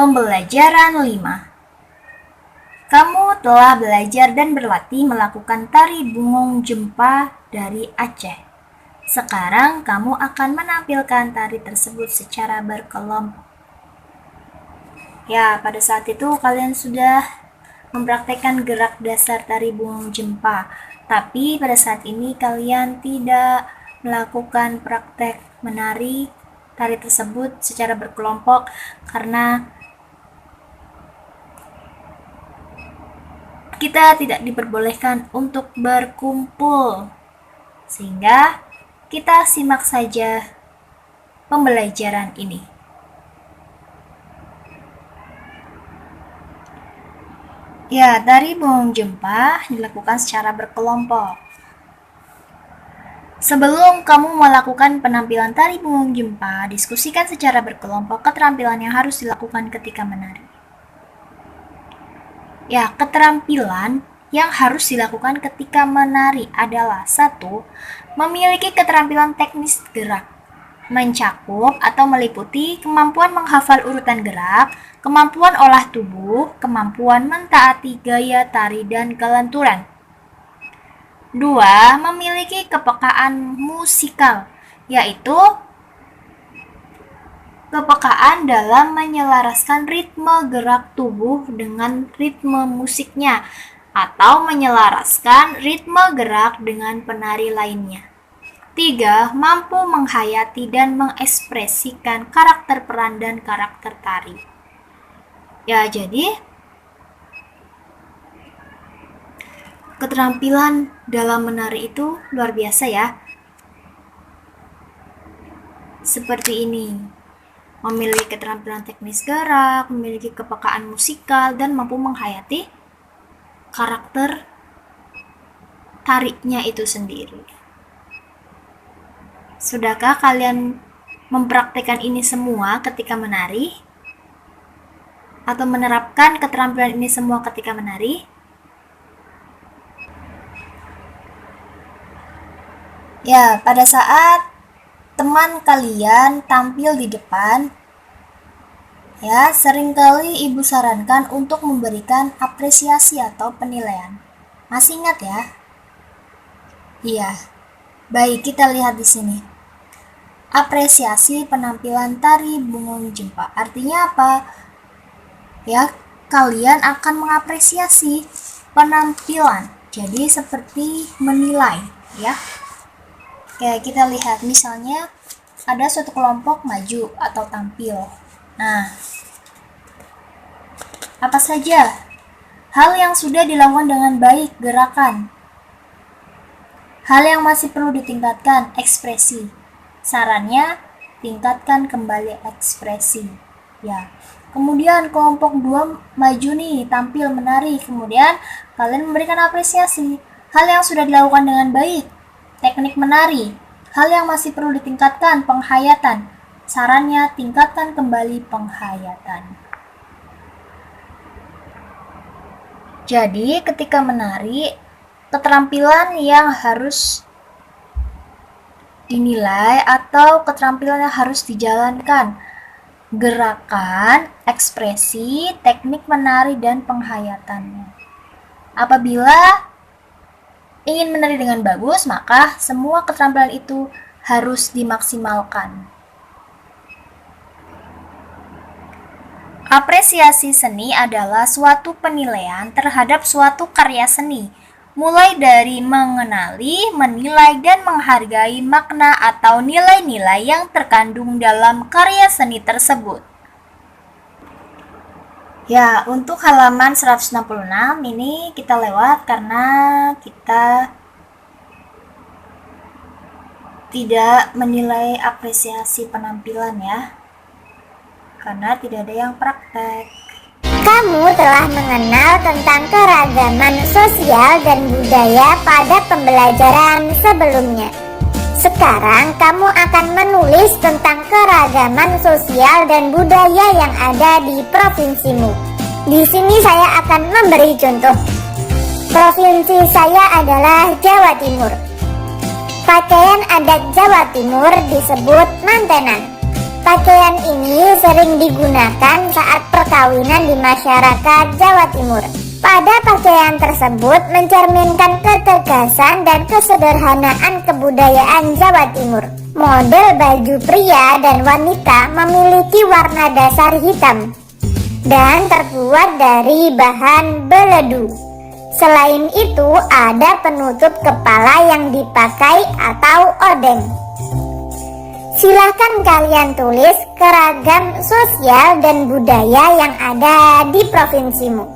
Pembelajaran 5. Kamu telah belajar dan berlatih melakukan tari Bungong Jempa dari Aceh. Sekarang kamu akan menampilkan tari tersebut secara berkelompok. Ya, pada saat itu kalian sudah mempraktekkan gerak dasar tari Bungong Jempa. Tapi pada saat ini kalian tidak melakukan praktek menari tari tersebut secara berkelompok karena kita tidak diperbolehkan untuk berkumpul, sehingga kita simak saja pembelajaran ini. Ya, tari Bungong Jempa dilakukan secara berkelompok. Sebelum kamu melakukan penampilan tari Bungong Jempa, diskusikan secara berkelompok keterampilan yang harus dilakukan ketika menari. Ya, keterampilan yang harus dilakukan ketika menari adalah 1. Memiliki keterampilan teknis gerak, mencakup atau meliputi kemampuan menghafal urutan gerak, kemampuan olah tubuh, kemampuan mentaati gaya tari dan kelenturan. 2. Memiliki kepekaan musikal, yaitu kepekaan dalam menyelaraskan ritme gerak tubuh dengan ritme musiknya atau menyelaraskan ritme gerak dengan penari lainnya. 3. Mampu menghayati dan mengekspresikan karakter peran dan karakter tari. Ya, jadi keterampilan dalam menari itu luar biasa ya. Seperti ini. Memiliki keterampilan teknis gerak, memiliki kepekaan musikal, dan mampu menghayati karakter tariknya itu sendiri. Sudahkah kalian mempraktekkan ini semua ketika menari? Atau menerapkan keterampilan ini semua ketika menari? Ya, pada saat teman kalian tampil di depan, ya, seringkali ibu sarankan untuk memberikan apresiasi atau penilaian. Masih ingat ya? Iya. Baik, kita lihat di sini. Apresiasi penampilan tari Bungong Jempa. Artinya apa? Ya, kalian akan mengapresiasi penampilan. Jadi seperti menilai, ya. Oke, kita lihat misalnya ada suatu kelompok maju atau tampil. Nah, apa saja hal yang sudah dilakukan dengan baik? Gerakan. Hal yang masih perlu ditingkatkan? Ekspresi. Sarannya, tingkatkan kembali ekspresi. Ya. Kemudian kelompok 2 maju nih, tampil menari. Kemudian kalian memberikan apresiasi. Hal yang sudah dilakukan dengan baik. Teknik menari. Hal yang masih perlu ditingkatkan, penghayatan. Sarannya, tingkatkan kembali penghayatan. Jadi, ketika menari, keterampilan yang harus dinilai atau keterampilan yang harus dijalankan. Gerakan, ekspresi, teknik menari, dan penghayatannya. Apabila ingin menari dengan bagus, maka semua keterampilan itu harus dimaksimalkan. Apresiasi seni adalah suatu penilaian terhadap suatu karya seni, mulai dari mengenali, menilai, dan menghargai makna atau nilai-nilai yang terkandung dalam karya seni tersebut. Ya, untuk halaman 166 ini kita lewat karena kita tidak menilai apresiasi penampilan ya. Karena tidak ada yang praktek. Kamu telah mengenal tentang keragaman sosial dan budaya pada pembelajaran sebelumnya. Sekarang kamu akan menulis tentang keragaman sosial dan budaya yang ada di provinsimu. Di sini saya akan memberi contoh. Provinsi saya adalah Jawa Timur. Pakaian adat Jawa Timur disebut mantenan. Pakaian ini sering digunakan saat perkawinan di masyarakat Jawa Timur. Pada pakaian tersebut mencerminkan ketegasan dan kesederhanaan kebudayaan Jawa Timur. Model baju pria dan wanita memiliki warna dasar hitam dan terbuat dari bahan beledu. Selain itu, ada penutup kepala yang dipakai atau odeng. Silahkan kalian tulis keragam sosial dan budaya yang ada di provinsimu.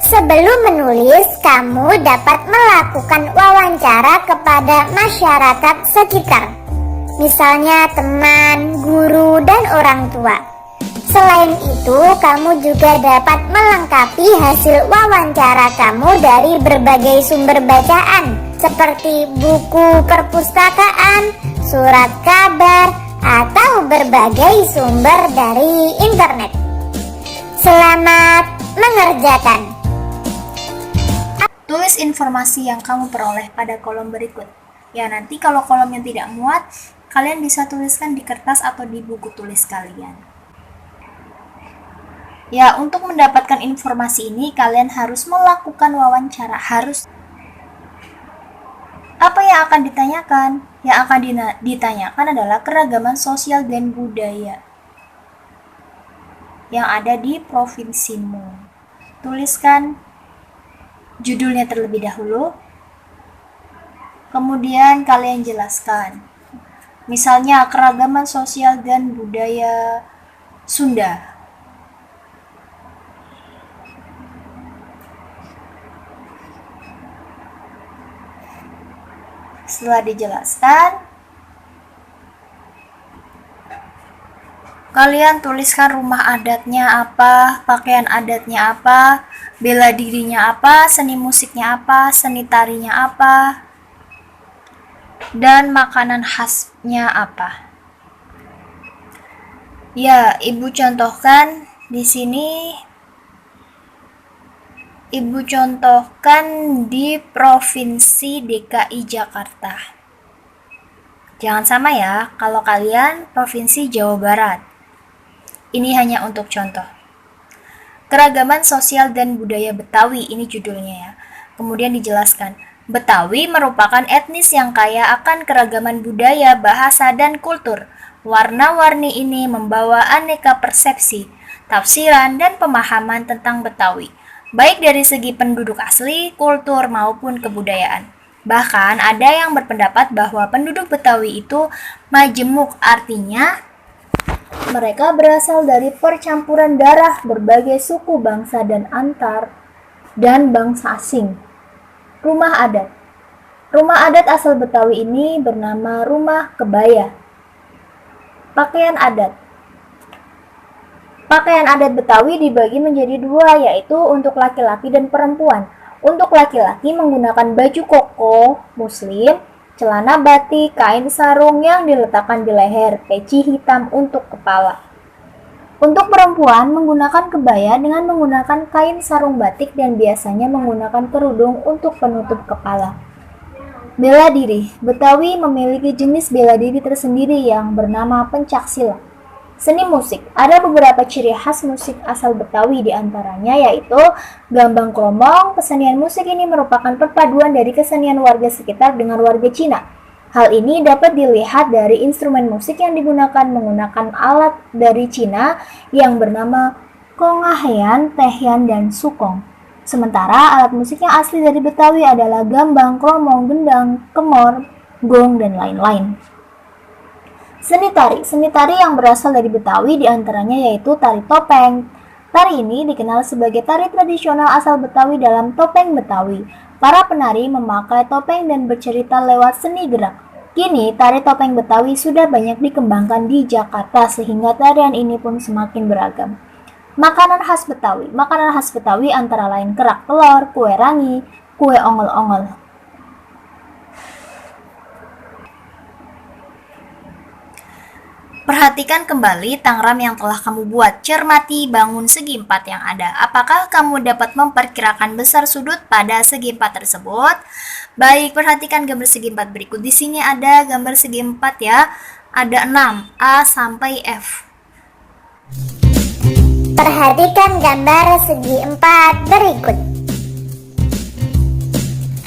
Sebelum menulis, kamu dapat melakukan wawancara kepada masyarakat sekitar, misalnya teman, guru, dan orang tua. Selain itu, kamu juga dapat melengkapi hasil wawancara kamu dari berbagai sumber bacaan, seperti buku perpustakaan, surat kabar, atau berbagai sumber dari internet. Selamat mengerjakan. Tulis informasi yang kamu peroleh pada kolom berikut. Ya, nanti kalau kolom yang tidak muat, kalian bisa tuliskan di kertas atau di buku tulis kalian. Ya, untuk mendapatkan informasi ini, kalian harus melakukan wawancara. Apa yang akan ditanyakan? Yang akan ditanyakan adalah keragaman sosial dan budaya yang ada di provinsimu. Tuliskan judulnya terlebih dahulu, kemudian kalian jelaskan. Misalnya, keragaman sosial dan budaya Sunda. Setelah dijelaskan, kalian tuliskan rumah adatnya apa, pakaian adatnya apa, bela dirinya apa, seni musiknya apa, seni tarinya apa, dan makanan khasnya apa. Ya, Ibu contohkan di sini. Ibu contohkan di Provinsi DKI Jakarta. Jangan sama ya, kalau kalian Provinsi Jawa Barat. Ini hanya untuk contoh. Keragaman sosial dan budaya Betawi, ini judulnya ya. Kemudian dijelaskan, Betawi merupakan etnis yang kaya akan keragaman budaya, bahasa, dan kultur. Warna-warni ini membawa aneka persepsi, tafsiran, dan pemahaman tentang Betawi, baik dari segi penduduk asli, kultur, maupun kebudayaan. Bahkan ada yang berpendapat bahwa penduduk Betawi itu majemuk, artinya mereka berasal dari percampuran darah berbagai suku, bangsa, dan bangsa asing. Rumah adat. Rumah adat asal Betawi ini bernama rumah kebaya. Pakaian adat. Pakaian adat Betawi dibagi menjadi dua, yaitu untuk laki-laki dan perempuan. Untuk laki-laki menggunakan baju koko muslim, celana batik, kain sarung yang diletakkan di leher, peci hitam untuk kepala. Untuk perempuan menggunakan kebaya dengan menggunakan kain sarung batik dan biasanya menggunakan kerudung untuk penutup kepala. Bela diri. Betawi memiliki jenis bela diri tersendiri yang bernama pencaksilat. Seni musik. Ada beberapa ciri khas musik asal Betawi, diantaranya yaitu gambang kromong. Kesenian musik ini merupakan perpaduan dari kesenian warga sekitar dengan warga Cina. Hal ini dapat dilihat dari instrumen musik yang digunakan menggunakan alat dari Cina yang bernama kongahean, tehian, dan sukong. Sementara alat musik yang asli dari Betawi adalah gambang, kromong, gendang, kemor, gong, dan lain-lain. Seni tari. Seni tari yang berasal dari Betawi diantaranya yaitu tari topeng. Tari ini dikenal sebagai tari tradisional asal Betawi dalam topeng Betawi. Para penari memakai topeng dan bercerita lewat seni gerak. Kini, tari topeng Betawi sudah banyak dikembangkan di Jakarta sehingga tarian ini pun semakin beragam. Makanan khas Betawi. Makanan khas Betawi antara lain kerak telur, kue rangi, kue ongol-ongol. Perhatikan kembali tangram yang telah kamu buat. Cermati bangun segi empat yang ada. Apakah kamu dapat memperkirakan besar sudut pada segi empat tersebut? Baik, perhatikan gambar segi empat berikut. Di sini ada gambar segi empat ya. ada 6, A sampai F. Perhatikan gambar segi 4 berikut.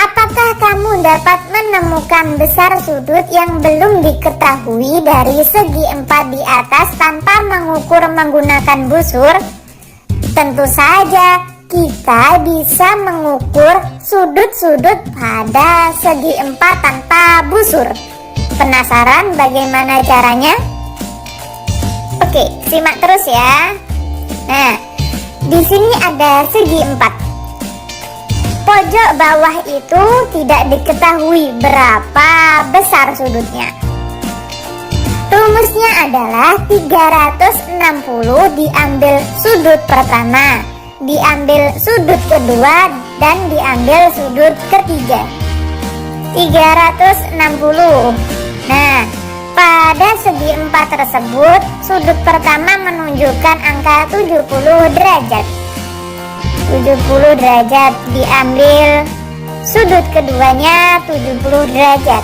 Apakah kamu dapat menemukan besar sudut yang belum diketahui dari segi 4 di atas tanpa mengukur menggunakan busur? Tentu saja, kita bisa mengukur sudut-sudut pada segi 4 tanpa busur. Penasaran bagaimana caranya? Oke, simak terus ya. Nah, di sini ada segi 4. Pojok bawah itu tidak diketahui berapa besar sudutnya. Rumusnya adalah 360 diambil sudut pertama, diambil sudut kedua, dan diambil sudut ketiga. 360. Nah, pada segi 4 tersebut, sudut pertama menunjukkan angka 70 derajat. 70 derajat diambil sudut keduanya 70 derajat.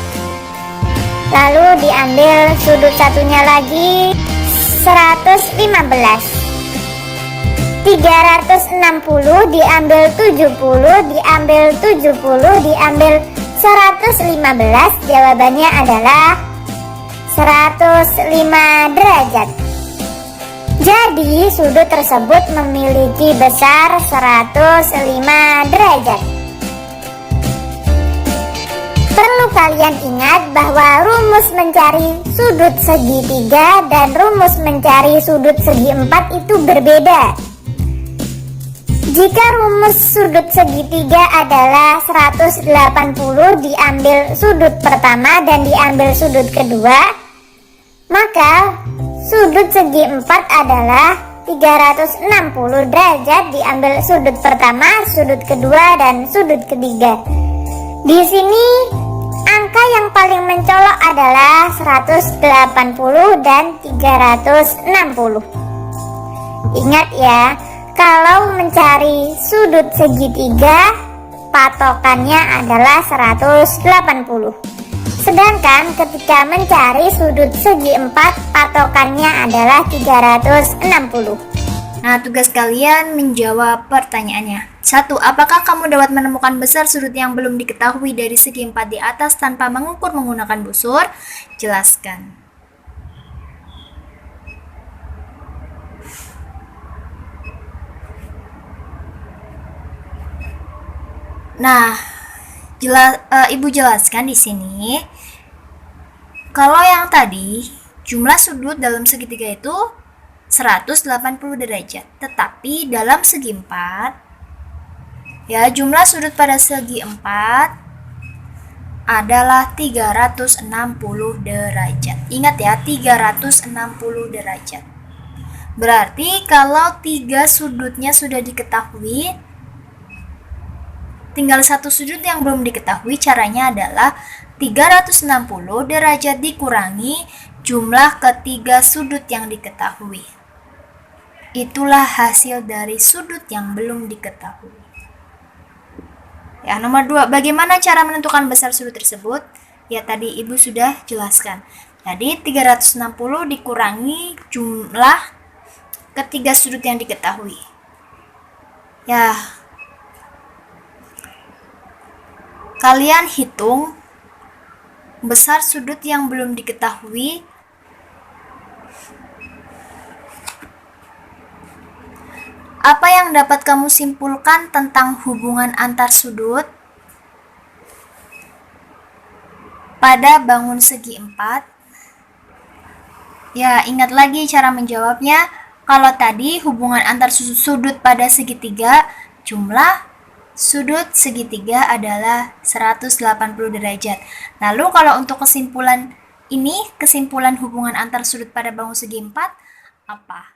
Lalu diambil sudut satunya lagi 115. 360 diambil 70, diambil 70, diambil 115. Jawabannya adalah 105 derajat. Jadi sudut tersebut memiliki besar 105 derajat. Perlu kalian ingat bahwa rumus mencari sudut segitiga dan rumus mencari sudut segi 4 itu berbeda. Jika rumus sudut segitiga adalah 180 diambil sudut pertama dan diambil sudut kedua, maka sudut segi 4 adalah 360 derajat diambil sudut pertama, sudut kedua, dan sudut ketiga. Di sini angka yang paling mencolok adalah 180 dan 360. Ingat ya, kalau mencari sudut segitiga, patokannya adalah 180. Sedangkan ketika mencari sudut segi 4, patokannya adalah 360. Nah, tugas kalian menjawab pertanyaannya. 1. Apakah kamu dapat menemukan besar sudut yang belum diketahui dari segi 4 di atas tanpa mengukur menggunakan busur? Jelaskan. Nah, Ibu jelaskan di sini. Kalau yang tadi, jumlah sudut dalam segitiga itu 180 derajat. Tetapi dalam segi 4, ya, jumlah sudut pada segi 4 adalah 360 derajat. Ingat ya, 360 derajat. Berarti kalau 3 sudutnya sudah diketahui, tinggal satu sudut yang belum diketahui. Caranya adalah 360 derajat dikurangi jumlah ketiga sudut yang diketahui. Itulah hasil dari sudut yang belum diketahui. Ya, nomor 2, bagaimana cara menentukan besar sudut tersebut? Ya, tadi Ibu sudah jelaskan. Jadi 360 dikurangi jumlah ketiga sudut yang diketahui. Ya, kalian hitung besar sudut yang belum diketahui. Apa yang dapat kamu simpulkan tentang hubungan antar sudut pada bangun segi 4? Ya, ingat lagi cara menjawabnya. Kalau tadi hubungan antar sudut pada segitiga, jumlah sudut segitiga adalah 180 derajat. Lalu kalau untuk kesimpulan ini, kesimpulan hubungan antar sudut pada bangun segi 4, apa?